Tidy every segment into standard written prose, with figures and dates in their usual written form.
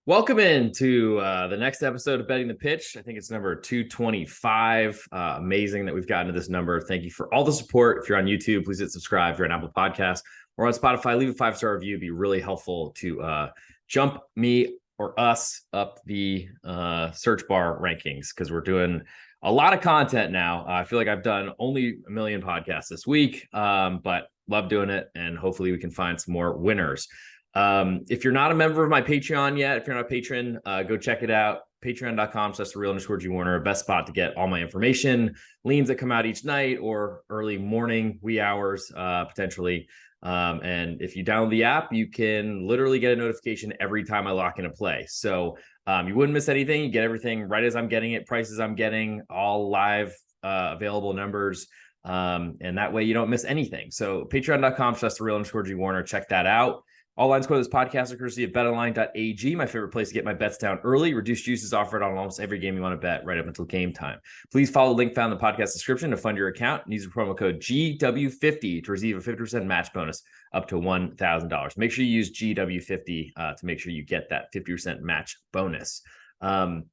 Welcome into the next episode of Betting the Pitch. I think it's number 225. Amazing that we've gotten to this number. Thank you for all the support. If you're on YouTube, please hit subscribe. If you're on Apple Podcasts or on Spotify, leave a 5-star review. It'd be really helpful to jump me or us up the search bar rankings because we're doing a lot of content now. I feel like I've done only a million podcasts this week, but love doing it. And hopefully we can find some more winners. If you're not a member of my Patreon yet, if you're not a patron, go check it out. Patreon.com/thereal_G-Warner, best spot to get all my information, leans that come out each night or early morning, wee hours, potentially. And if you download the app, you can literally get a notification every time I lock in a play. So you wouldn't miss anything. You get everything right as I'm getting it, prices I'm getting, all live available numbers. And that way you don't miss anything. So patreon.com/thereal_G-Warner, check that out. All lines quote this podcast are courtesy of betonline.ag, my favorite place to get my bets down early. Reduced juice is offered on almost every game you want to bet right up until game time. Please follow the link found in the podcast description to fund your account and use the promo code GW50 to receive a 50% match bonus up to $1,000. Make sure you use GW50 to make sure you get that 50% match bonus. I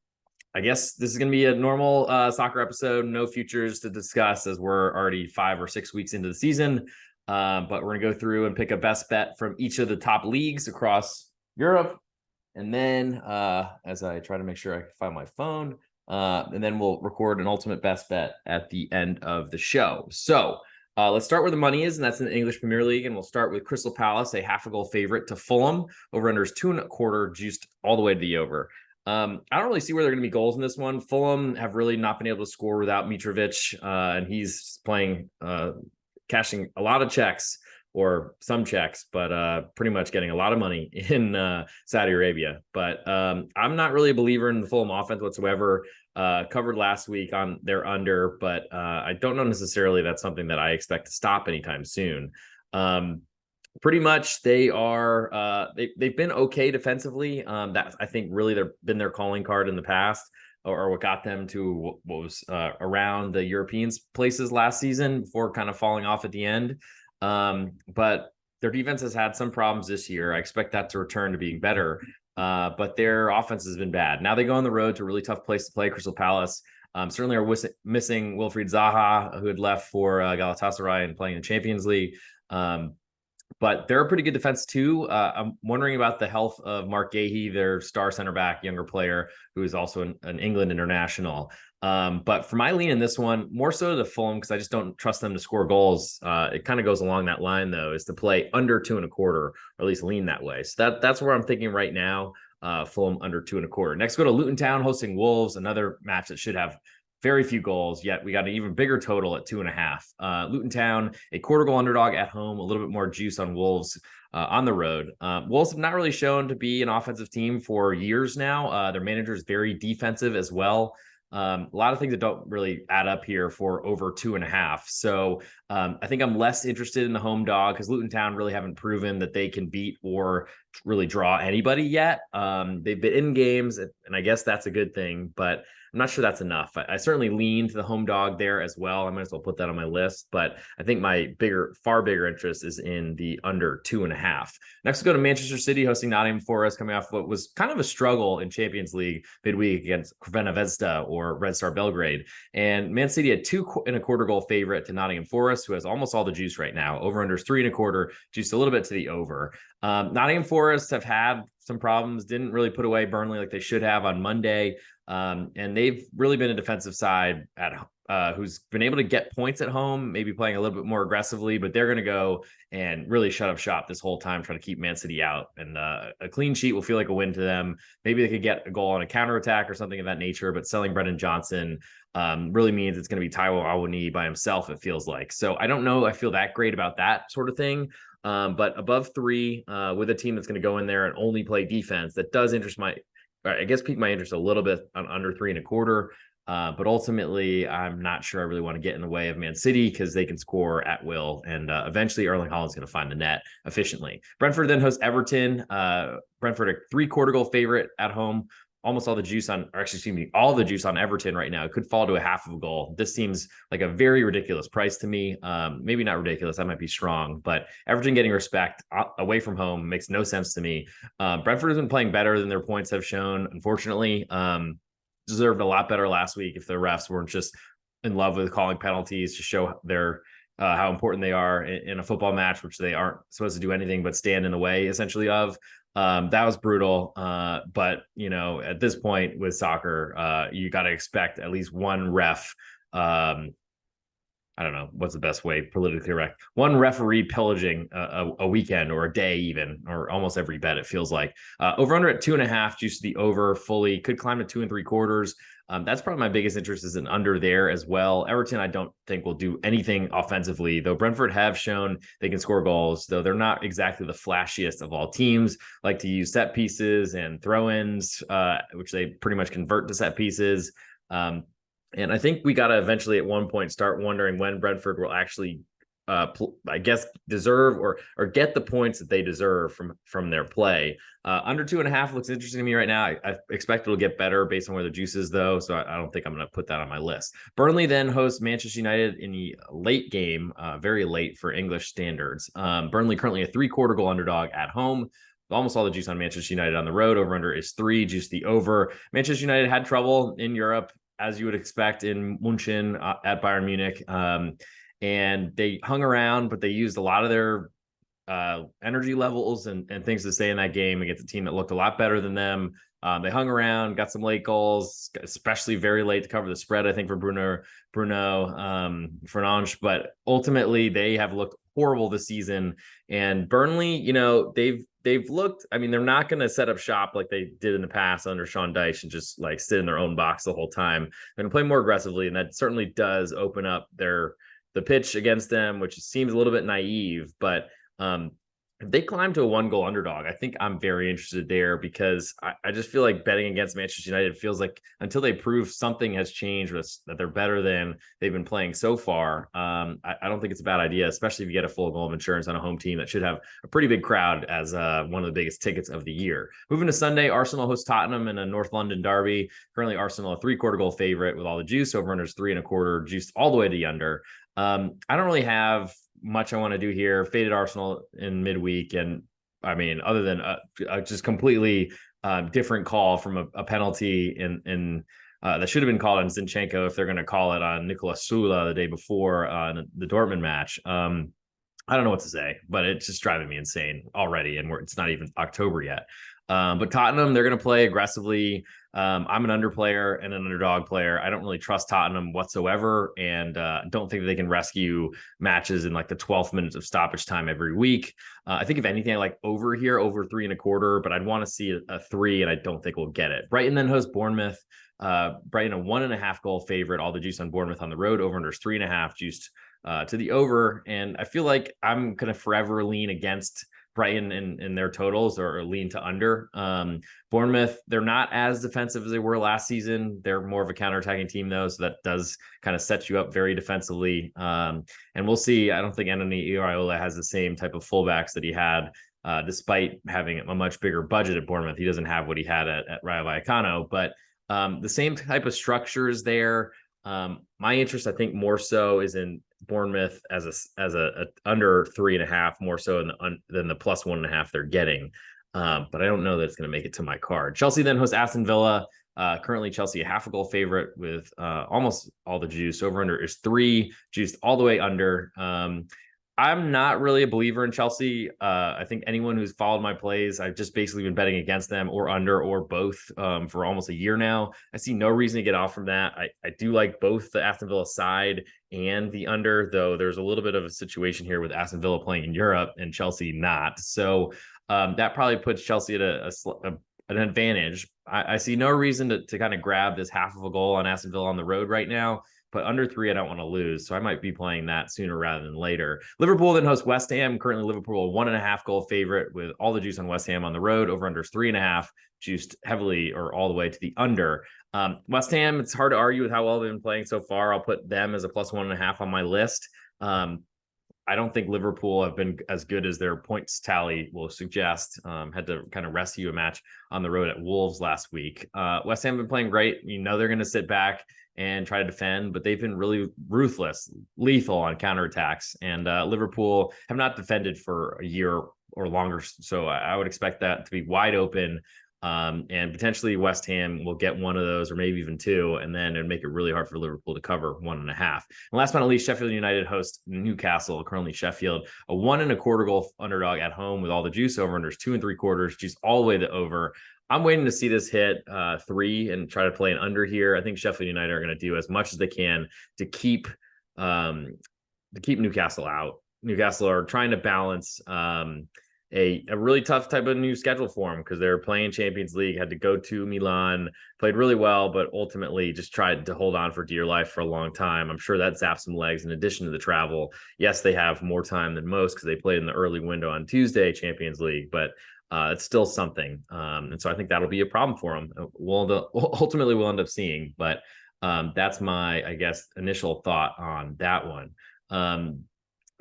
guess this is going to be a normal soccer episode. No futures to discuss as we're already 5 or 6 weeks into the season. But we're going to go through and pick a best bet from each of the top leagues across Europe. And then as I try to make sure I can find my phone, and then we'll record an ultimate best bet at the end of the show. So let's start where the money is, and that's in the English Premier League. And we'll start with Crystal Palace, a half-a-goal favorite to Fulham. Over-under is 2.25, juiced all the way to the over. I don't really see where there are going to be goals in this one. Fulham have really not been able to score without Mitrovic, and he's playing cashing a lot of checks or some checks, but pretty much getting a lot of money in Saudi Arabia. But I'm not really a believer in the Fulham offense whatsoever. Covered last week on their under, but I don't know necessarily that's something that I expect to stop anytime soon. Pretty much they are they've been okay defensively. That I think really they've been their calling card in the past, or what got them to what was around the European places last season before kind of falling off at the end. But their defense has had some problems this year. I expect that to return to being better. But their offense has been bad. Now they go on the road to a really tough place to play, Crystal Palace. Certainly are missing Wilfried Zaha, who had left for Galatasaray and playing in the Champions League. But they're a pretty good defense too. I'm wondering about the health of Mark Gahey, their star center back, younger player, who is also an England international. But for my lean in this one, more so to the Fulham, because I just don't trust them to score goals. It kind of goes along that line, though, is to play under 2.25, or at least lean that way. So that's where I'm thinking right now. Fulham under 2.25. Next, go to Luton Town hosting Wolves, another match that should have very few goals, yet we got an even bigger total at 2.5. Luton Town, a quarter goal underdog at home, a little bit more juice on Wolves on the road. Wolves have not really shown to be an offensive team for years now. Their manager is very defensive as well. A lot of things that don't really add up here for over 2.5. So I think I'm less interested in the home dog because Luton Town really haven't proven that they can beat or really draw anybody yet. They've been in games, and I guess that's a good thing, but I'm not sure that's enough. I certainly lean to the home dog there as well. I might as well put that on my list, but I think my far bigger interest is in the under 2.5. Next, we'll go to Manchester City hosting Nottingham Forest, coming off what was kind of a struggle in Champions League midweek against Crvena Zvezda or Red Star Belgrade. And Man City had 2.25 goal favorite to Nottingham Forest, who has almost all the juice right now. Over under is 3.25, juiced a little bit to the over. Nottingham Forest have had some problems, didn't really put away Burnley like they should have on Monday. And they've really been a defensive side who's been able to get points at home, maybe playing a little bit more aggressively, but they're going to go and really shut up shop this whole time, trying to keep Man City out. And a clean sheet will feel like a win to them. Maybe they could get a goal on a counterattack or something of that nature, but selling Brendan Johnson really means it's going to be Taiwo Awoniyi by himself, it feels like. So I don't know. I feel that great about that sort of thing. But above 3 with a team that's going to go in there and only play defense, that does pique my interest a little bit on under 3.25. But ultimately, I'm not sure I really want to get in the way of Man City because they can score at will. And eventually, Erling Haaland's going to find the net efficiently. Brentford then hosts Everton. Brentford, a 3/4 goal favorite at home. almost all the juice on, or actually, excuse me, all the juice on Everton right now. It could fall to a half of a goal. This seems like a very ridiculous price to me. Maybe not ridiculous. That might be strong, but Everton getting respect away from home makes no sense to me. Brentford has been playing better than their points have shown. Unfortunately, deserved a lot better last week if the refs weren't just in love with calling penalties to show their how important they are in a football match, which they aren't supposed to do anything but stand in the way essentially of. That was brutal. But at this point with soccer, you got to expect at least one ref. I don't know what's the best way politically correct. One referee pillaging a weekend or a day, even, or almost every bet. It feels like over under at 2.5. Juice the over fully could climb to 2.75. That's probably my biggest interest is an under there as well. Everton, I don't think will do anything offensively, though Brentford have shown they can score goals, though they're not exactly the flashiest of all teams. Like to use set pieces and throw-ins, which they pretty much convert to set pieces. And I think we got to eventually at one point start wondering when Brentford will actually, I guess, deserve or get the points that they deserve from their play. Under 2.5 looks interesting to me right now. I expect it'll get better based on where the juice is, though. So I don't think I'm going to put that on my list. Burnley then hosts Manchester United in the late game, very late for English standards. Burnley currently a 3/4 goal underdog at home. Almost all the juice on Manchester United on the road. Over under is 3. Juice the over. Manchester United had trouble in Europe, as you would expect, in München at Bayern Munich. And they hung around, but they used a lot of their energy levels and things to say in that game against a team that looked a lot better than them. They hung around, got some late goals, especially very late to cover the spread, I think, for Bruno Fernandes. But ultimately, they have looked horrible this season. And Burnley, they've looked, I mean, they're not going to set up shop like they did in the past under Sean Dyche and just like sit in their own box the whole time. They're going to play more aggressively, and that certainly does open up the pitch against them, which seems a little bit naive, but if they climb to a 1-goal underdog, I think I'm very interested there because I just feel like betting against Manchester United feels like until they prove something has changed, that they're better than they've been playing so far. I don't think it's a bad idea, especially if you get a full goal of insurance on a home team that should have a pretty big crowd as one of the biggest tickets of the year. Moving to Sunday, Arsenal hosts Tottenham in a North London derby. Currently, Arsenal a 3/4 goal favorite with all the juice. Over under is 3.25, juiced all the way to the under. I don't really have much I want to do here. Faded Arsenal in midweek, and I mean, other than just completely different call from a penalty in that should have been called on Zinchenko if they're going to call it on Nicolas Sula the day before the Dortmund match. I don't know what to say, but it's just driving me insane already, and it's not even October yet. But Tottenham, they're going to play aggressively. I'm an under player and an underdog player. I don't really trust Tottenham whatsoever, and don't think that they can rescue matches in like the 12th minutes of stoppage time every week. I think if anything, I like over here, over 3.25, but I'd want to see a 3, and I don't think we'll get it. Brighton then hosts Bournemouth. Brighton a 1.5 goal favorite. All the juice on Bournemouth on the road. Over under is 3.5, juiced to the over. And I feel like I'm going to forever lean against Brighton in their totals or lean to under. Bournemouth, they're not as defensive as they were last season. They're more of a counterattacking team, though, so that does kind of set you up very defensively. And we'll see. I don't think Anthony Iraola has the same type of fullbacks that he had, despite having a much bigger budget at Bournemouth. He doesn't have what he had at Rayo Vallecano, but the same type of structures there. My interest, I think, more so is in Bournemouth as a under 3.5, more so than the plus 1.5 they're getting. But I don't know that it's going to make it to my card. Chelsea then hosts Aston Villa. Currently, Chelsea a 0.5 goal favorite with almost all the juice. Over under is 3, juiced all the way under. I'm not really a believer in Chelsea. I think anyone who's followed my plays, I've just basically been betting against them or under or both for almost a year now. I see no reason to get off from that. I do like both the Aston Villa side and the under, though there's a little bit of a situation here with Aston Villa playing in Europe and Chelsea not. So that probably puts Chelsea at an advantage. I see no reason to kind of grab this 0.5 goal on Aston Villa on the road right now. But under 3, I don't want to lose. So I might be playing that sooner rather than later. Liverpool then hosts West Ham. Currently, Liverpool a 1.5 goal favorite with all the juice on West Ham on the road. Over under is 3.5, juiced heavily or all the way to the under. West Ham, it's hard to argue with how well they've been playing so far. I'll put them as a plus 1.5 on my list. I don't think Liverpool have been as good as their points tally will suggest. Had to kind of rescue a match on the road at Wolves last week. West Ham been playing great. They're going to sit back and try to defend, but they've been really ruthless, lethal on counterattacks. And Liverpool have not defended for a year or longer. So I would expect that to be wide open. And potentially West Ham will get one of those or maybe even two, and then it'd make it really hard for Liverpool to cover 1.5. And last but not least, Sheffield United host Newcastle, currently Sheffield, a 1.25 goal underdog at home with all the juice over unders, 2 3/4, juice all the way to over. I'm waiting to see this hit 3 and try to play an under here. I think Sheffield United are going to do as much as they can to keep Newcastle out. Newcastle are trying to balance a really tough type of new schedule for them because they're playing Champions League, had to go to Milan, played really well, but ultimately just tried to hold on for dear life for a long time. I'm sure that zapped some legs in addition to the travel. Yes, they have more time than most because they played in the early window on Tuesday, Champions League, but it's still something. And so I think that'll be a problem for them. Ultimately, we'll end up seeing, but that's my, I guess, initial thought on that one.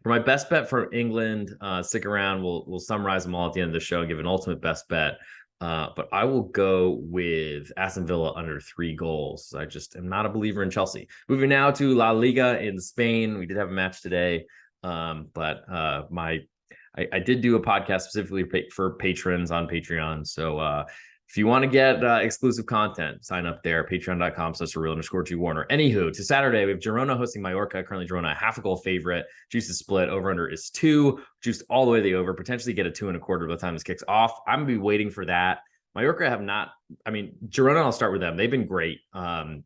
For my best bet for England, stick around. We'll summarize them all at the end of the show and give an ultimate best bet. But I will go with Aston Villa under 3 goals. I just am not a believer in Chelsea. Moving now to La Liga in Spain. We did have a match today, but I did do a podcast specifically for patrons on Patreon. So if you want to get exclusive content, sign up there, patreon.com/real_G-Warner. Anywho, to Saturday, we have Girona hosting Mallorca. Currently, Girona, 1/2 goal favorite. Juice is split. Over-under is 2. Juice all the way to the over. Potentially get a 2.25 by the time this kicks off. I'm going to be waiting for that. Mallorca have not, Girona, I'll start with them. They've been great.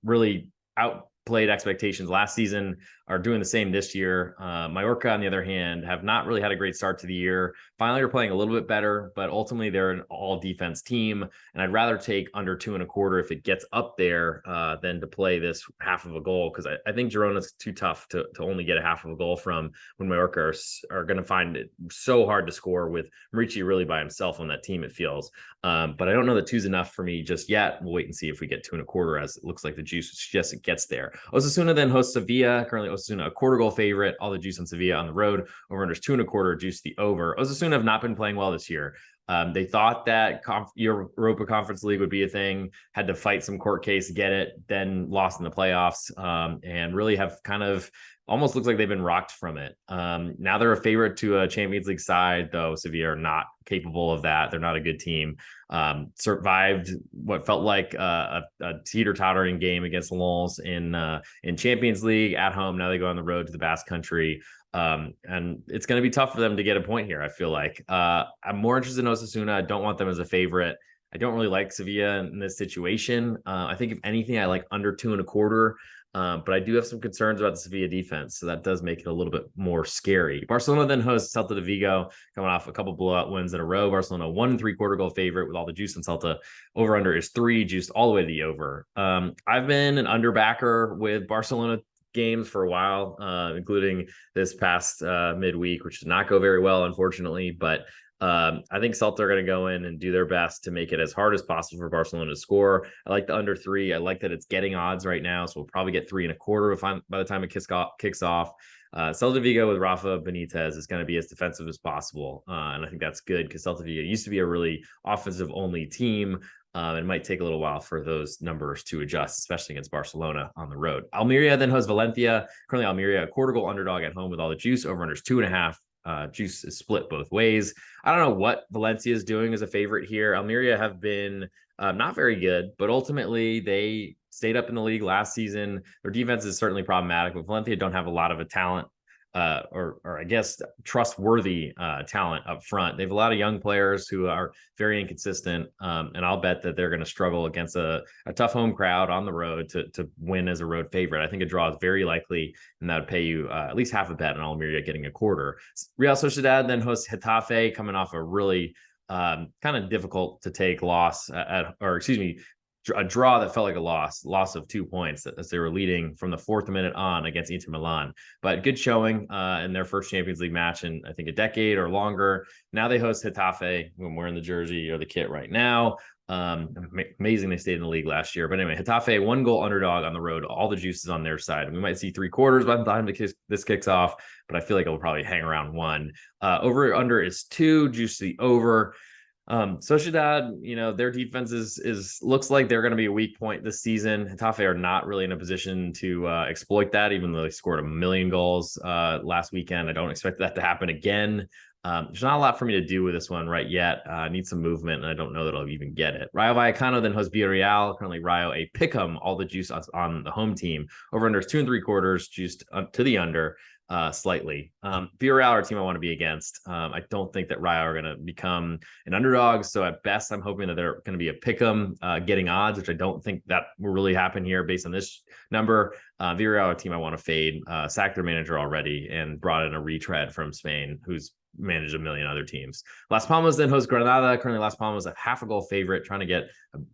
Really outplayed expectations last season, are doing the same this year. Mallorca, on the other hand, have not really had a great start to the year. Finally, are playing a little bit better, but ultimately they're an all-defense team, and I'd rather take under 2.25 if it gets up there than to play this 1/2 goal, because I think Girona's too tough to only get a 1/2 goal from when Mallorca are going to find it so hard to score with Marici really by himself on that team, it feels. But I don't know that 2's enough for me just yet. We'll wait and see if we get 2.25, as it looks like the juice suggests it gets there. Osasuna then hosts Sevilla. Currently Osasuna a 1/4 goal favorite. All the juice on Sevilla on the road. Over unders 2.25, juice the over. Osasuna have not been playing well this year. They thought that Europa Conference League would be a thing, had to fight some court case, get it, then lost in the playoffs, and really have kind of almost looks like they've been rocked from it. Now they're a favorite to a Champions League side, though Sevilla are not capable of that. They're not a good team. Survived what felt like a teeter-tottering game against Lens in Champions League at home. Now they go on the road to the Basque Country. And it's going to be tough for them to get a point here, I feel like. I'm more interested in Osasuna. I don't want them as a favorite. I don't really like Sevilla in this situation. I think if anything, I like under 2.25. But I do have some concerns about the Sevilla defense, so that does make it a little bit more scary. Barcelona then hosts Celta de Vigo, coming off a couple blowout wins in a row. Barcelona 1 3/4 goal favorite with all the juice on Celta. Over under is 3, juiced all the way to the over. I've been an underbacker with Barcelona games for a while, including this past midweek, which did not go very well, unfortunately. But I think Celta are going to go in and do their best to make it as hard as possible for Barcelona to score. I like the under 3. I like that it's getting odds right now, so we'll probably get 3.25 by the time it kicks off. Celta Vigo with Rafa Benitez is going to be as defensive as possible, and I think that's good because Celta Vigo used to be a really offensive-only team. It might take a little while for those numbers to adjust, especially against Barcelona on the road. Almeria then hosts Valencia. Currently, Almeria, a 1/4 goal underdog at home with all the juice. Over unders 2.5. Juice is split both ways. I don't know what Valencia is doing as a favorite here. Almeria have been not very good, but ultimately they stayed up in the league last season. Their defense is certainly problematic, but Valencia don't have a lot of a talent or I guess trustworthy talent up front. They have a lot of young players who are very inconsistent, and I'll bet that they're going to struggle against a tough home crowd on the road to win as a road favorite. I think a draw is very likely, and that would pay you at least half a bet on Almeria getting a 1/4. Real Sociedad then hosts Getafe, coming off a really kind of difficult to take loss a draw that felt like a loss of 2 points as they were leading from the fourth minute on against Inter Milan. But good showing in their first Champions League match in, I think, a decade or longer. Now they host Getafe. I'm wearing the jersey or the kit right now. Amazing they stayed in the league last year. But anyway, Getafe, 1-goal underdog on the road. All the juice is on their side. We might see 3/4 by the time this kicks off, but I feel like it'll probably hang around 1. Over under is 2, juice to the over. Sociedad, their defense is looks like they're going to be a weak point this season. Getafe are not really in a position to exploit that, even though they scored 1 million goals last weekend. I don't expect that to happen again. There's not a lot for me to do with this one right yet. I need some movement, and I don't know that I'll even get it. Rayo Vallecano then hosts Villarreal. Currently, Rayo a pick'em, all the juice on the home team. Over under is 2 3/4, juiced to the under slightly. Villarreal are a team I want to be against. I don't think that Rayo are going to become an underdog. So at best, I'm hoping that they're going to be a pick'em getting odds, which I don't think that will really happen here based on this number. Villarreal, a team I want to fade. Sacked their manager already and brought in a retread from Spain who's managed a million other teams. Las Palmas then hosts Granada. Currently, Las Palmas a 0.5 goal favorite, trying to get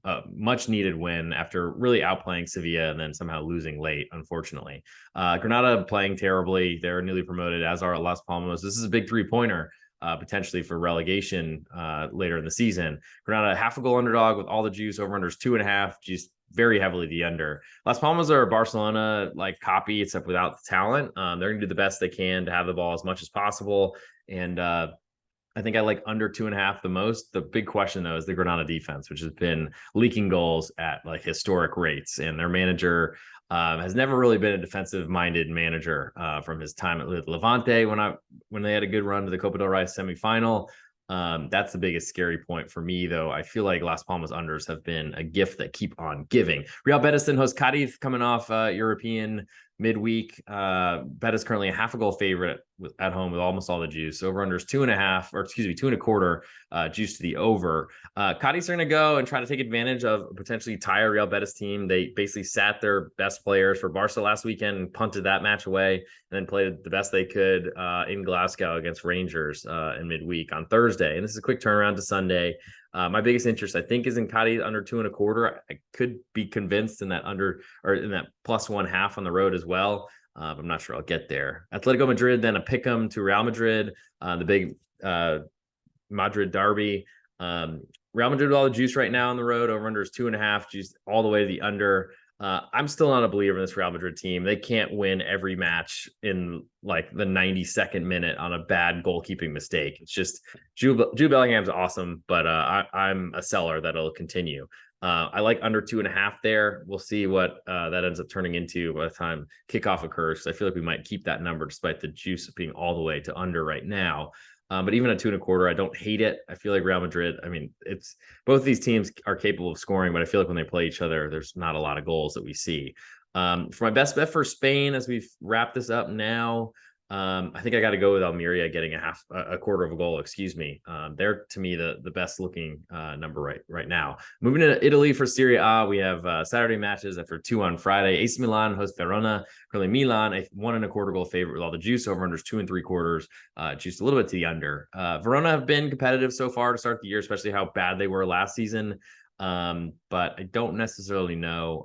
a much needed win after really outplaying Sevilla and then somehow losing late, unfortunately. Granada playing terribly. They're newly promoted, as are Las Palmas. This is a big 3-pointer. Potentially for relegation later in the season. Granada 0.5 goal underdog with all the juice. Over unders 2.5, juice very heavily the under. Las Palmas are a Barcelona like copy, except without the talent. They're going to do the best they can to have the ball as much as possible. And I think I like under 2.5 the most. The big question, though, is the Granada defense, which has been leaking goals at like historic rates. And their manager has never really been a defensive-minded manager from his time at Levante when they had a good run to the Copa del Rey semifinal. That's the biggest scary point for me, though. I feel like Las Palmas unders have been a gift that keep on giving. Real Betis then hosts Cadiz coming off European midweek. Betis currently a 0.5 goal favorite at home with almost all the juice. Over unders 2.5, or excuse me, 2.25 juice to the over. Cadiz are going to go and try to take advantage of a potentially tire Real Betis team. They basically sat their best players for Barca last weekend and punted that match away, and then played the best they could in Glasgow against Rangers in midweek on Thursday. And this is a quick turnaround to Sunday. My biggest interest, I think, is in Cadiz under 2.25. I could be convinced in that under or in that plus 1.5 on the road as well. But I'm not sure I'll get there. Atletico Madrid, then a pick'em to Real Madrid, the big Madrid derby. Real Madrid with all the juice right now on the road. Over under is 2.5, juice all the way to the under. I'm still not a believer in this Real Madrid team. They can't win every match in like the 92nd minute on a bad goalkeeping mistake. It's just Jude Bellingham's awesome, but I'm a seller that'll continue. I like under 2.5 there. We'll see what that ends up turning into by the time kickoff occurs. I feel like we might keep that number despite the juice being all the way to under right now. But even a 2.25, I don't hate it. I feel like Real Madrid, I mean, it's both these teams are capable of scoring, but I feel like when they play each other, there's not a lot of goals that we see. For my best bet for Spain, as we've wrapped this up now, I think I got to go with Almeria getting a quarter of a goal. Excuse me. They're to me the best looking number right now. Moving to Italy for Serie A, we have Saturday matches after 2 on Friday. AC Milan hosts Verona. Currently Milan a 1.25 goal favorite with all the juice. Over unders 2.75. Juiced a little bit to the under. Verona have been competitive so far to start the year, especially how bad they were last season. But I don't necessarily know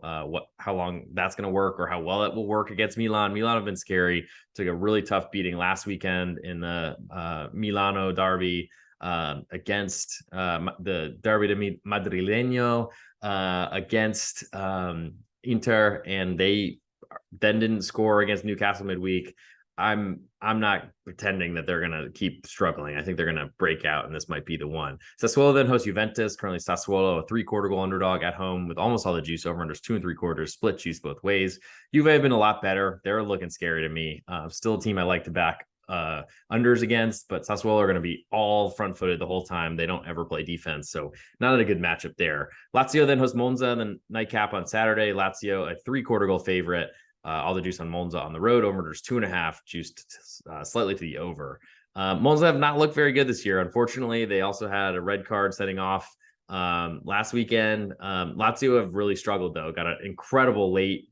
how long that's going to work or how well it will work against Milan. Milan have been scary. Took a really tough beating last weekend in the Milano derby against the Derby de Madrileño against Inter, and they then didn't score against Newcastle midweek. I'm not pretending that they're going to keep struggling. I think they're going to break out, and this might be the one. Sassuolo then hosts Juventus. Currently, Sassuolo, a 3/4 goal underdog at home with almost all the juice. Over unders 2.75, split juice both ways. Juve have been a lot better. They're looking scary to me. Still a team I like to back unders against, but Sassuolo are going to be all front-footed the whole time. They don't ever play defense, so not a good matchup there. Lazio then hosts Monza, then nightcap on Saturday. Lazio, a 3/4 goal favorite. All the juice on Monza on the road. Over unders 2.5, juiced slightly to the over. Monza have not looked very good this year. Unfortunately, they also had a red card setting off last weekend. Lazio have really struggled, though. Got an incredible late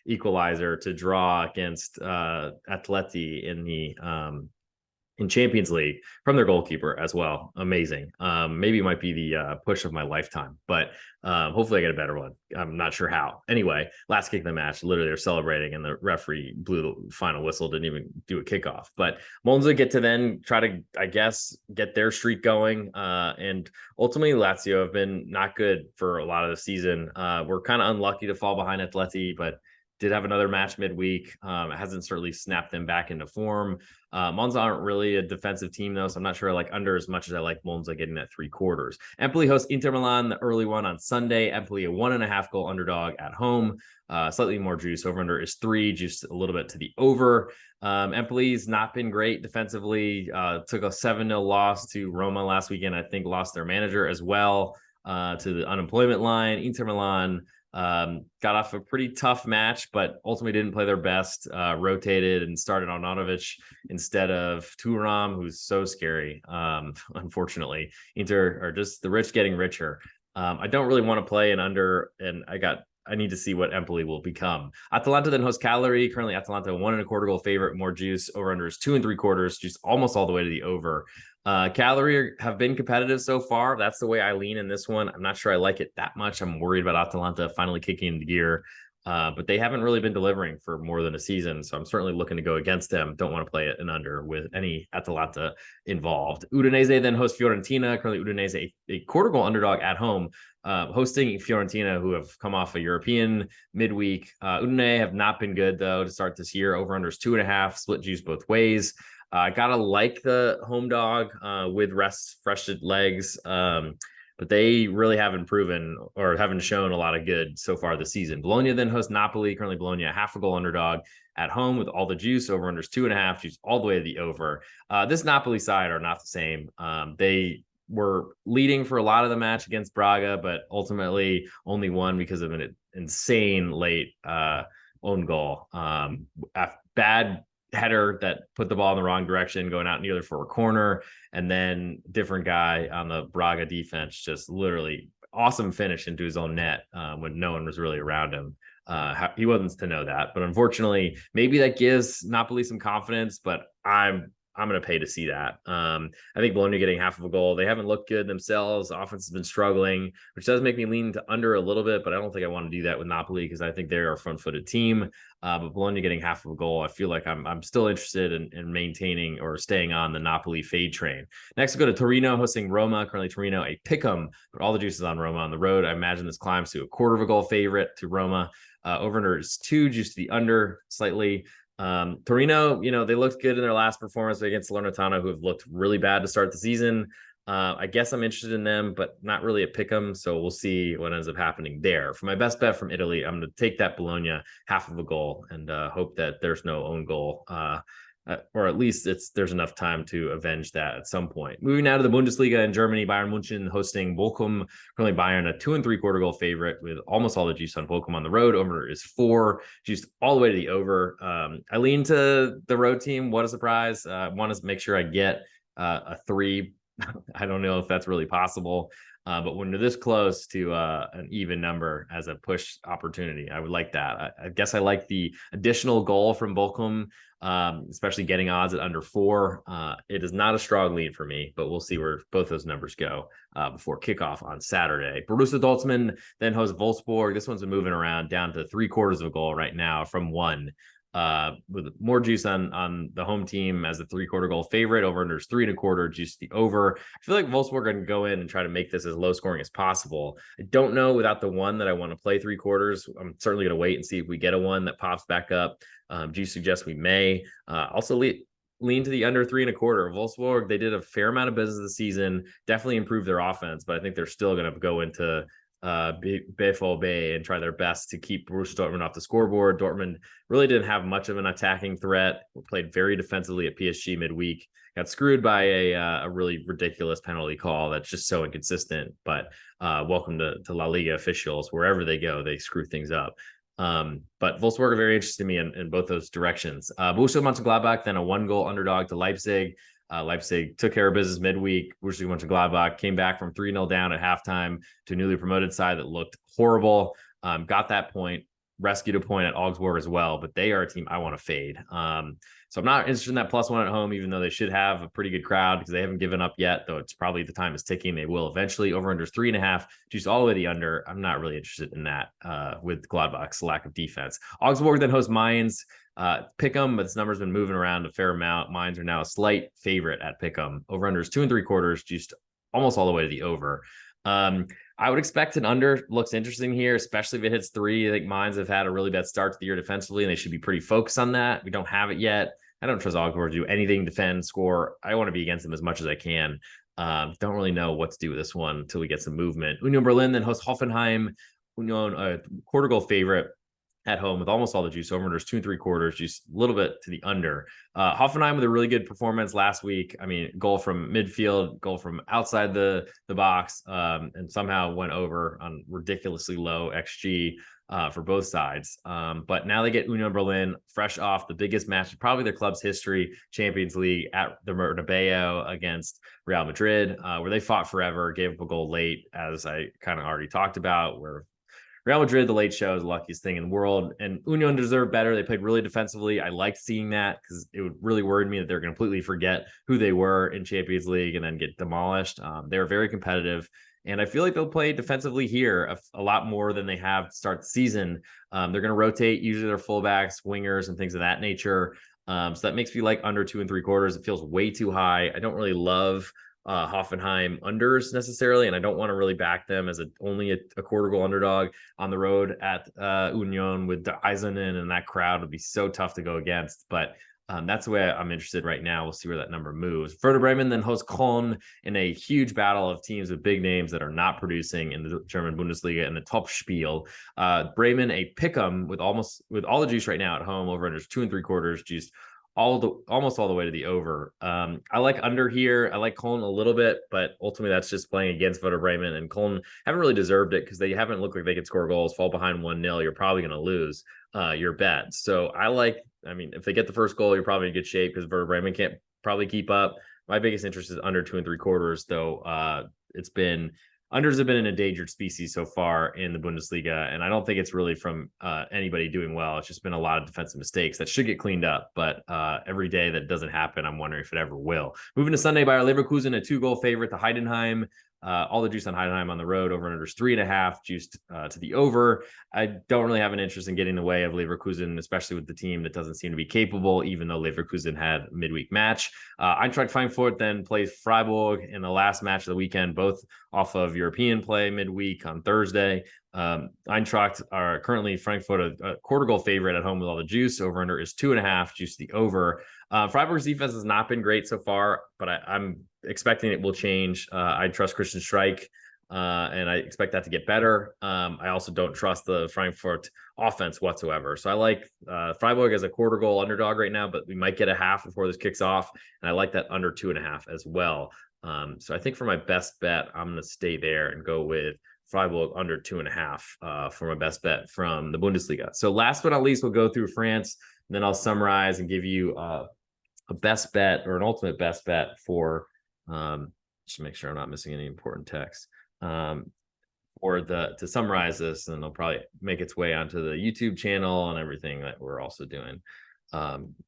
equalizer to draw against Atleti in in Champions League from their goalkeeper as well. Amazing. Maybe it might be the push of my lifetime, but hopefully I get a better one. I'm not sure how. Anyway, last kick of the match, literally they're celebrating and the referee blew the final whistle, didn't even do a kickoff. But Monza get to then try to, I guess, get their streak going. And ultimately Lazio have been not good for a lot of the season. We're kind of unlucky to fall behind Atleti, but did have another match midweek. It hasn't certainly snapped them back into form. Monza aren't really a defensive team, though, so I'm not sure I like under as much as I like Monza getting that 3/4. Empoli hosts Inter Milan, the early one on Sunday. Empoli, a 1.5 goal underdog at home. Slightly more juice. Over under is 3, juice a little bit to the over. Empoli's not been great defensively. Took a 7-0 loss to Roma last weekend. I think lost their manager as well to the unemployment line. Inter Milan got off a pretty tough match, but ultimately didn't play their best, rotated and started on Arnautovic instead of Thuram, who's so scary. Unfortunately, Inter are just the rich getting richer. I don't really want to play an under, and I need to see what Empoli will become. Atalanta then hosts Cagliari. Currently, Atalanta 1.25 goal favorite, more juice. Over under is 2.75, juice almost all the way to the over. Cagliari have been competitive so far. That's the way I lean in this one. I'm not sure I like it that much. I'm worried about Atalanta finally kicking into gear, but they haven't really been delivering for more than a season. So I'm certainly looking to go against them. Don't want to play it an under with any Atalanta involved. Udinese then hosts Fiorentina. Currently, Udinese a quarter goal underdog at home, hosting Fiorentina, who have come off a European midweek. Udinese have not been good, though, to start this year. Over under is 2.5, split juice both ways. I gotta like the home dog with rested legs, but they really haven't proven or haven't shown a lot of good so far this season. Bologna then hosts Napoli. Currently, Bologna a 0.5 goal underdog at home with all the juice. Over under is 2.5, juice all the way to the over. This Napoli side are not the same. They were leading for a lot of the match against Braga, but ultimately only won because of an insane late own goal. Bad header that put the ball in the wrong direction, going out nearly for a corner, and then different guy on the Braga defense just literally awesome finish into his own net when no one was really around him. He wasn't to know that, but unfortunately, maybe that gives Napoli some confidence. But I'm going to pay to see that. I think Bologna getting 0.5 goal. They haven't looked good themselves. Offense has been struggling, which does make me lean to under a little bit, but I don't think I want to do that with Napoli because I think they're a front-footed team. But Bologna getting 0.5 goal, I feel like I'm still interested in maintaining or staying on the Napoli fade train. Next, we'll go to Torino hosting Roma. Currently, Torino a pick'em, but all the juice is on Roma on the road. I imagine this climbs to a 1/4 goal favorite to Roma. Over under is 2, juice to the under slightly. Torino, they looked good in their last performance against Salernitana, who have looked really bad to start the season. I guess I'm interested in them, but not really a pick 'em. So we'll see what ends up happening there. For my best bet from Italy, I'm going to take that Bologna 0.5 goal and hope that there's no own goal. Or at least there's enough time to avenge that at some point. Moving now to the Bundesliga in Germany, Bayern Munchen hosting Bochum. Currently, Bayern a 2.75 goal favorite with almost all the juice on Bochum on the road. Over is 4, juiced all the way to the over. I lean to the road team. What a surprise! I want to make sure I get a 3. I don't know if that's really possible. But when they're this close to an even number as a push opportunity, I would like that. I guess I like the additional goal from Bochum, especially getting odds at under 4. It is not a strong lead for me, but we'll see where both those numbers go before kickoff on Saturday. Borussia Dortmund then hosts Wolfsburg. This one's been moving around down to 3/4 goal right now from 1. With more juice on the home team as a 3/4 goal favorite. Over under is 3.25, juice the over. I feel like Wolfsburg are going to go in and try to make this as low scoring as possible. I don't know without the 1 that I want to play 3/4. I'm certainly going to wait and see if we get a 1 that pops back up. Juice suggests we may. Also lean to the under 3.25. Wolfsburg, they did a fair amount of business this season, definitely improved their offense, but I think they're still going to go into BVB and try their best to keep Borussia Dortmund off the scoreboard. Dortmund really didn't have much of an attacking threat. Played very defensively at PSG midweek. Got screwed by a really ridiculous penalty call that's just so inconsistent. But welcome to La Liga officials. Wherever they go, they screw things up. But Wolfsburg are very interested in me in both those directions. Borussia Mönchengladbach then a 1 goal underdog to Leipzig. Leipzig took care of business midweek. Borussia Mönchengladbach came back from 3-0 down at halftime to a newly promoted side that looked horrible. Got that point, rescued a point at Augsburg as well, but they are a team I want to fade. So I'm not interested in that +1 at home, even though they should have a pretty good crowd because they haven't given up yet, though it's probably the time is ticking. They will eventually. Over under 3.5, juice all the way to the under. I'm not really interested in that with Gladbach's lack of defense. Augsburg then hosts Mainz. Pick 'em, but this number's been moving around a fair amount. Mainz are now a slight favorite at pick 'em. Over under is 2.75, juiced almost all the way to the over. I would expect an under. Looks interesting here, especially if it hits 3. I think Mainz have had a really bad start to the year defensively, and they should be pretty focused on that. We don't have it yet. I don't trust Augsburg to do anything, defend, score. I want to be against them as much as I can. Don't really know what to do with this one until we get some movement. Union Berlin then hosts Hoffenheim. Union, a quarter goal favorite at home with almost all the juice. Over unders 2.75, juice a little bit to the under. Hoffenheim with a really good performance last week. I mean, goal from midfield, goal from outside the box, and somehow went over on ridiculously low XG for both sides. But now they get Union Berlin fresh off the biggest match of probably their club's history, Champions League at the Bernabeu against Real Madrid, where they fought forever, gave up a goal late, as I kind of already talked about, where Real Madrid, the late show, is the luckiest thing in the world, and Union deserved better. They played really defensively. I liked seeing that because it would really worried me that they're going to completely forget who they were in Champions League and then get demolished. They were very competitive, and I feel like they'll play defensively here a lot more than they have to start the season. They're going to rotate usually their fullbacks, wingers, and things of that nature. So that makes me like under 2.75. It feels way too high. I don't really love Hoffenheim unders necessarily, and I don't want to really back them as only a quarter goal underdog on the road at Union with the Eisenen, and that crowd would be so tough to go against. But that's the way I'm interested right now. We'll see where that number moves. Werder Bremen then hosts Köln in a huge battle of teams with big names that are not producing in the German Bundesliga and the top spiel. Bremen a pick'em with all the juice right now at home. Over under 2.75, juice almost all the way to the over. I like under here. I like Köln a little bit, but ultimately that's just playing against Werder Bremen, and Köln haven't really deserved it because they haven't looked like they could score goals. Fall behind 1-0, you're probably going to lose your bet. So I mean, if they get the first goal, you're probably in good shape because Werder Bremen can't probably keep up. My biggest interest is under 2.75, though. Unders have been an endangered species so far in the Bundesliga, and I don't think it's really from anybody doing well. It's just been a lot of defensive mistakes that should get cleaned up, but every day that doesn't happen, I'm wondering if it ever will. Moving to Sunday, Bayer Leverkusen, a 2-goal favorite to Heidenheim. All the juice on Heidenheim on the road. Over under 3.5, juiced to the over. I don't really have an interest in getting in the way of Leverkusen, especially with the team that doesn't seem to be capable, even though Leverkusen had a midweek match. Eintracht Frankfurt then plays Freiburg in the last match of the weekend, both off of European play midweek on Thursday. Eintracht are currently Frankfurt a quarter goal favorite at home with all the juice. Over under is 2.5, juice the over. Freiburg's defense has not been great so far, but I'm expecting it will change. I trust Christian Streich, and I expect that to get better. I also don't trust the Frankfurt offense whatsoever. So I like Freiburg as a quarter goal underdog right now, but we might get a half before this kicks off. And I like that under 2.5 as well. So I think for my best bet, I'm going to stay there and go with Freiburg under 2.5 for my best bet from the Bundesliga. So last but not least, we'll go through France, and then I'll summarize and give you a best bet or an ultimate best bet for just to make sure I'm not missing any important text to summarize this, and it'll probably make its way onto the YouTube channel and everything that we're also doing,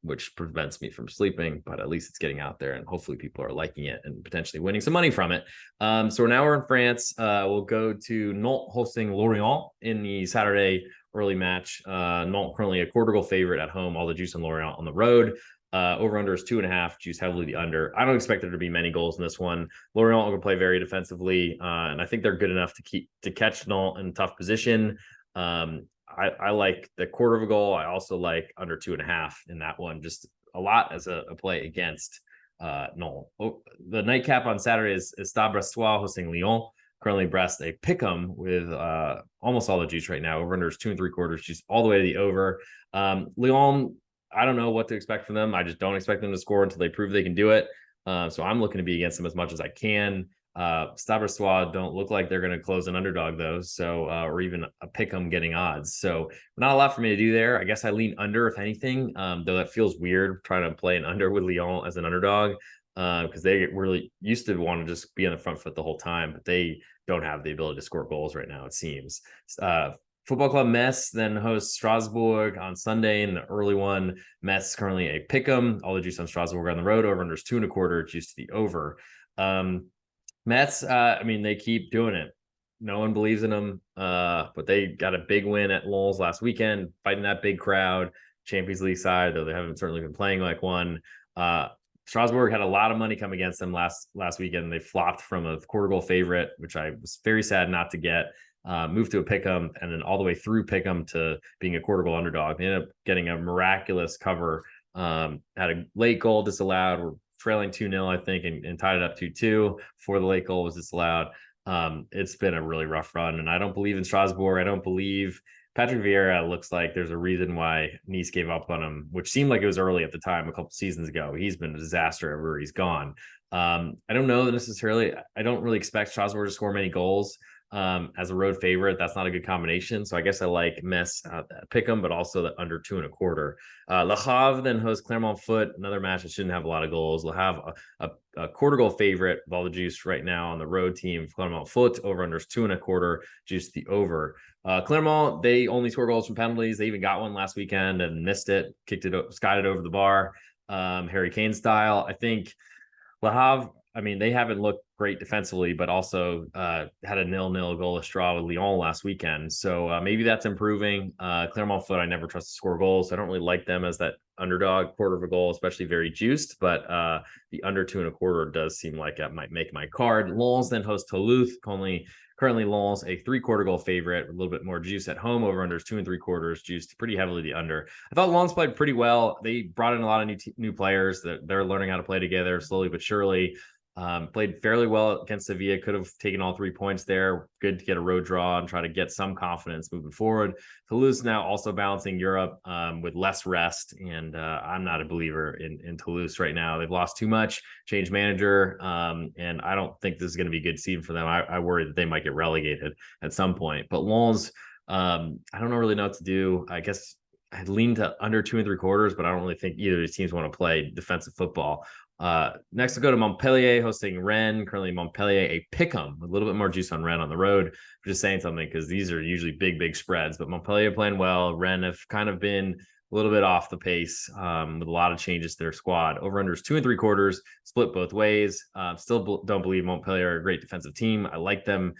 which prevents me from sleeping, but at least it's getting out there and hopefully people are liking it and potentially winning some money from it. So now we're in France. We'll go to Nantes hosting Lorient in the Saturday early match. Nantes currently a quarter goal favorite at home, all the juice on Lorient on the road. Over under is 2.5, juice heavily the under. I don't expect there to be many goals in this one. Lorient will play very defensively, and I think they're good enough to catch Nantes in a tough position. I like the quarter of a goal. I also like under 2.5 in that one, just a lot as a play against Nantes. The nightcap on Saturday is Stade Brestois hosting Lyon. Currently Brest a pick'em with almost all the juice right now. Over under is 2.75, juice all the way to the over. Lyon, I don't know what to expect from them. I just don't expect them to score until they prove they can do it. So I'm looking to be against them as much as I can. Stade Brestois don't look like they're going to close an underdog though, so or even a pick'em getting odds. So not a lot for me to do there. I guess I lean under if anything, though that feels weird trying to play an under with Lyon as an underdog because they really used to want to just be on the front foot the whole time, but they don't have the ability to score goals right now, it seems. Football Club Metz then hosts Strasbourg on Sunday in the early one. Metz currently a pick'em. All the juice on Strasbourg on the road. Over under is 2.25. Juice to the over. Metz, I mean, they keep doing it. No one believes in them, but they got a big win at Lens last weekend, fighting that big crowd. Champions League side, though they haven't certainly been playing like one. Strasbourg had a lot of money come against them last weekend. They flopped from a quarter goal favorite, which I was very sad not to get. Moved to a pick'em, and then all the way through pick'em to being a quarter goal underdog. They ended up getting a miraculous cover. Had a late goal disallowed. We're trailing 2-0, I think, and tied it up 2-2 before the late goal was disallowed. It's been a really rough run, and I don't believe in Strasbourg. I don't believe Patrick Vieira. Looks like there's a reason why Nice gave up on him, which seemed like it was early at the time a couple seasons ago. He's been a disaster everywhere he's gone. I don't know necessarily. I don't really expect Strasbourg to score many goals. As a road favorite, that's not a good combination. So I guess I like Metz pick them, but also the under 2.25. Le Havre then hosts Clermont Foot, another match that shouldn't have a lot of goals. Le Havre a quarter goal favorite with all the juice right now on the road team. Clermont Foot over under is 2.25. Juice the over. Clermont, they only score goals from penalties. They even got one last weekend and missed it, skied it over the bar, Harry Kane style. I think Le Havre, I mean, they haven't looked great defensively, but also had a 0-0 goalless draw with Lyon last weekend. So maybe that's improving. Clermont Foot, I never trust to score goals. So I don't really like them as that underdog quarter of a goal, especially very juiced. But the under 2.25 does seem like that might make my card. Lens then hosts Toulouse. Currently Lens a 3/4 goal favorite, a little bit more juice at home. Over under is 2.75, juiced pretty heavily the under. I thought Lens played pretty well. They brought in a lot of new players that they're learning how to play together slowly but surely. Played fairly well against Sevilla. Could have taken all 3 points there. Good to get a road draw and try to get some confidence moving forward. Toulouse now also balancing Europe with less rest, and I'm not a believer in Toulouse right now. They've lost too much, changed manager, and I don't think this is going to be a good season for them. I worry that they might get relegated at some point. But Lens, I don't really know what to do. I guess I'd lean to under 2.75, but I don't really think either of these teams want to play defensive football. Next, we'll go to Montpellier hosting Rennes. Currently, Montpellier a pick'em with a little bit more juice on Rennes on the road. I'm just saying something because these are usually big spreads. But Montpellier playing well. Rennes have kind of been a little bit off the pace with a lot of changes to their squad. Over under is 2.75, split both ways. Still don't believe Montpellier are a great defensive team. I like them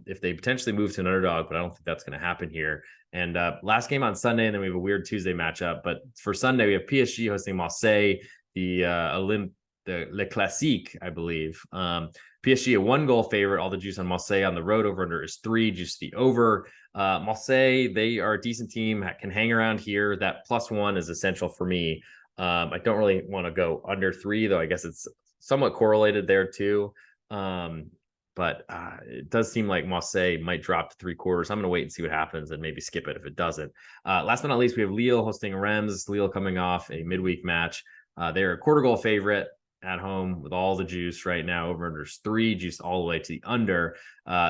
if they potentially move to an underdog, but I don't think that's going to happen here. And last game on Sunday, and then we have a weird Tuesday matchup. But for Sunday, we have PSG hosting Marseille. Le Classique, I believe. PSG a 1-goal favorite. All the juice on Marseille on the road. Over under is 3. Juice the over. Marseille, they are a decent team. Can hang around here. That +1 is essential for me. I don't really want to go under 3, though. I guess it's somewhat correlated there too. But it does seem like Marseille might drop to 3/4. I'm going to wait and see what happens and maybe skip it if it doesn't. Last but not least, we have Lille hosting Reims. Lille coming off a midweek match. They're a quarter goal favorite at home with all the juice right now. Over under 3, juice all the way to the under.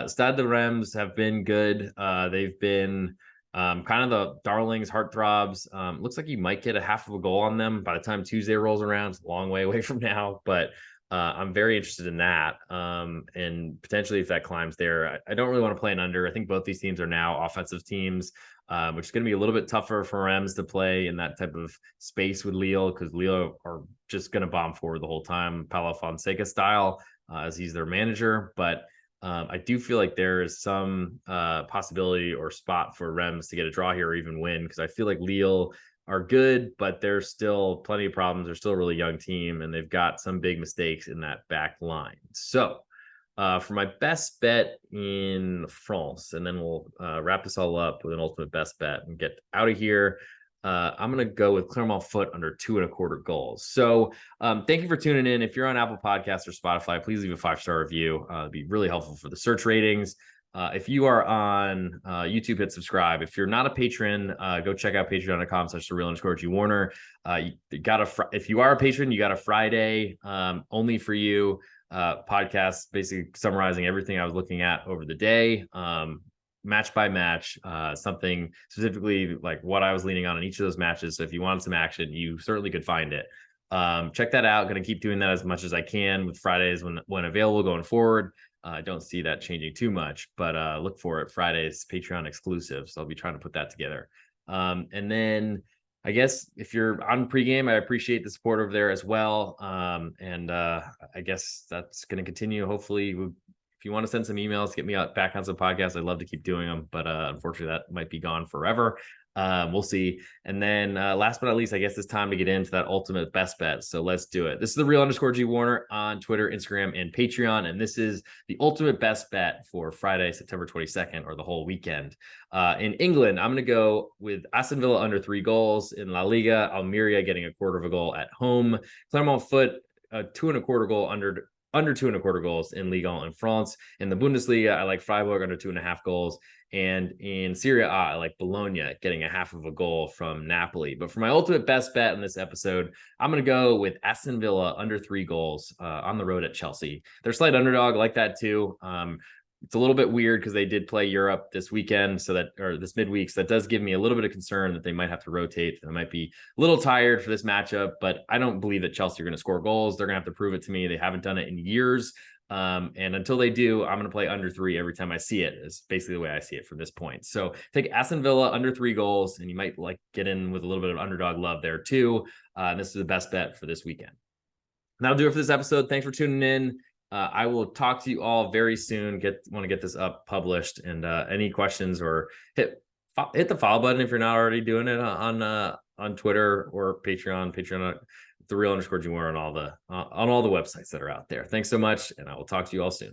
Stade de Reims have been good. They've been kind of the darlings, heartthrobs. Looks like you might get a half of a goal on them by the time Tuesday rolls around. It's a long way away from now, but I'm very interested in that. And potentially if that climbs there, I don't really want to play an under. I think both these teams are now offensive teams, which is going to be a little bit tougher for Reims to play in that type of space with Lille, because Lille are just going to bomb forward the whole time, Paulo Fonseca style, as he's their manager. But I do feel like there is some possibility or spot for Reims to get a draw here or even win, because I feel like Lille are good, but there's still plenty of problems. They're still a really young team, and they've got some big mistakes in that back line. So for my best bet in France, and then we'll wrap this all up with an ultimate best bet and get out of here. I'm going to go with Clermont Foot under 2.25 goals. So thank you for tuning in. If you're on Apple Podcasts or Spotify, please leave a 5-star review. It'd be really helpful for the search ratings. If you are on YouTube, hit subscribe. If you're not a patron, go check out patreon.com/thereal_G Warner. If you are a patron, you got a Friday only for you podcast, basically summarizing everything I was looking at over the day, match by match, something specifically like what I was leaning on in each of those matches. So if you wanted some action, you certainly could find it. Check that out. Going to keep doing that as much as I can with Fridays when available going forward. I don't see that changing too much, but look for it. Friday's Patreon exclusive. So I'll be trying to put that together. And then I guess if you're on pregame, I appreciate the support over there as well. I guess that's going to continue. Hopefully, if you want to send some emails, get me back on some podcasts. I'd love to keep doing them, but unfortunately, that might be gone forever. We'll see. And then last but not least, I guess it's time to get into that ultimate best bet. So let's do it. This is the real_G Warner on Twitter, Instagram, and Patreon. And this is the ultimate best bet for Friday, September 22nd, or the whole weekend. In England, I'm going to go with Aston Villa under 3 goals. In La Liga, Almeria getting a quarter of a goal at home. Clermont Foot, 2.25 goal under 2.25 goals in Ligue 1 in France. In the Bundesliga, I like Freiburg under 2.5 goals. And in Serie A, I like Bologna getting a half of a goal from Napoli. But for my ultimate best bet in this episode, I'm going to go with Aston Villa under 3 goals on the road at Chelsea. They're slight underdog. I like that too. It's a little bit weird because they did play Europe this weekend, or this midweek. So that does give me a little bit of concern that they might have to rotate. They might be a little tired for this matchup, but I don't believe that Chelsea are going to score goals. They're going to have to prove it to me. They haven't done it in years. And until they do, I'm going to play under 3 every time I see it. Is basically the way I see it from this point. So take Aston Villa under 3 goals, and you might get in with a little bit of underdog love there too. And this is the best bet for this weekend. And that'll do it for this episode. Thanks for tuning in. I will talk to you all very soon. Want to get this up published, and any questions, or hit the follow button if you're not already doing it on Twitter or Patreon. The real_G Warner on all the websites that are out there. Thanks so much, and I will talk to you all soon.